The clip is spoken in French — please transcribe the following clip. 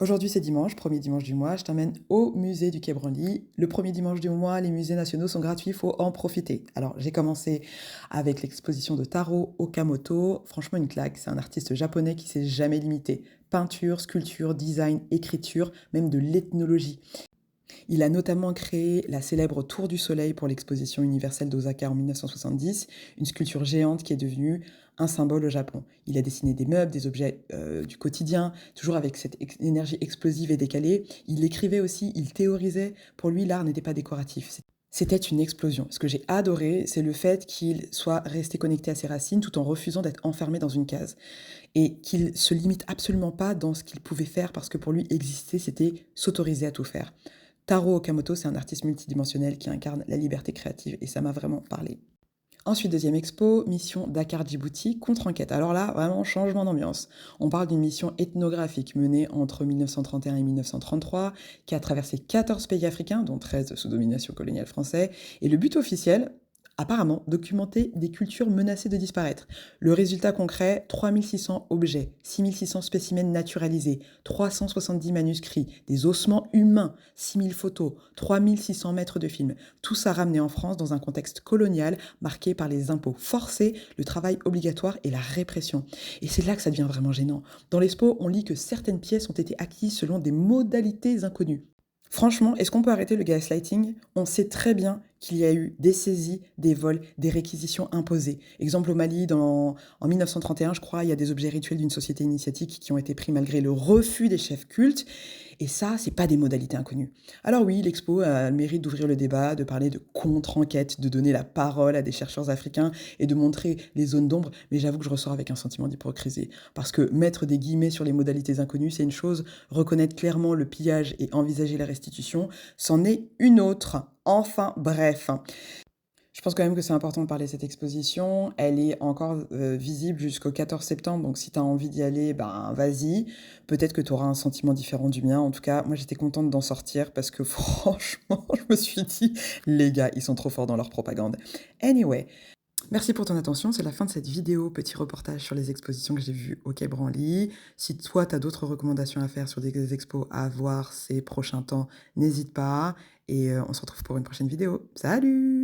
Aujourd'hui, c'est dimanche, premier dimanche du mois. Je t'emmène au musée du Quai Branly. Le premier dimanche du mois, les musées nationaux sont gratuits, il faut en profiter. Alors, j'ai commencé avec l'exposition de Taro Okamoto. Franchement, une claque. C'est un artiste japonais qui s'est jamais limité. Peinture, sculpture, design, écriture, même de l'ethnologie. Il a notamment créé la célèbre Tour du Soleil pour l'exposition universelle d'Osaka en 1970, une sculpture géante qui est devenue un symbole au Japon. Il a dessiné des meubles, des objets du quotidien, toujours avec cette énergie explosive et décalée. Il écrivait aussi, il théorisait. Pour lui, l'art n'était pas décoratif. C'était une explosion. Ce que j'ai adoré, c'est le fait qu'il soit resté connecté à ses racines tout en refusant d'être enfermé dans une case. Et qu'il se limite absolument pas dans ce qu'il pouvait faire parce que pour lui, exister, c'était s'autoriser à tout faire. Taro Okamoto, c'est un artiste multidimensionnel qui incarne la liberté créative et ça m'a vraiment parlé. Ensuite, deuxième expo, mission Dakar-Djibouti, contre-enquête. Alors là, vraiment changement d'ambiance. On parle d'une mission ethnographique menée entre 1931 et 1933, qui a traversé 14 pays africains, dont 13 sous domination coloniale française. Et le but officiel, apparemment, documenter des cultures menacées de disparaître. Le résultat concret, 3600 objets, 6600 spécimens naturalisés, 370 manuscrits, des ossements humains, 6000 photos, 3600 mètres de films. Tout ça ramené en France dans un contexte colonial marqué par les impôts forcés, le travail obligatoire et la répression. Et c'est là que ça devient vraiment gênant. Dans l'expo, on lit que certaines pièces ont été acquises selon des modalités inconnues. Franchement, est-ce qu'on peut arrêter le gaslighting? On sait très bien qu'il y a eu des saisies, des vols, des réquisitions imposées. Exemple au Mali, en 1931, je crois, il y a des objets rituels d'une société initiatique qui ont été pris malgré le refus des chefs cultes. Et ça, c'est pas des modalités inconnues. Alors oui, l'expo a le mérite d'ouvrir le débat, de parler de contre-enquête, de donner la parole à des chercheurs africains et de montrer les zones d'ombre, mais j'avoue que je ressors avec un sentiment d'hypocrisie. Parce que mettre des guillemets sur les modalités inconnues, c'est une chose, reconnaître clairement le pillage et envisager la restitution, c'en est une autre. Enfin, bref. Je pense quand même que c'est important de parler de cette exposition. Elle est encore visible jusqu'au 14 septembre, donc si tu as envie d'y aller, ben vas-y. Peut-être que tu auras un sentiment différent du mien. En tout cas, moi j'étais contente d'en sortir parce que franchement, je me suis dit, les gars, ils sont trop forts dans leur propagande. Anyway, merci pour ton attention. C'est la fin de cette vidéo, petit reportage sur les expositions que j'ai vues au Quai Branly. Si toi, tu as d'autres recommandations à faire sur des expos à voir ces prochains temps, n'hésite pas. Et on se retrouve pour une prochaine vidéo. Salut!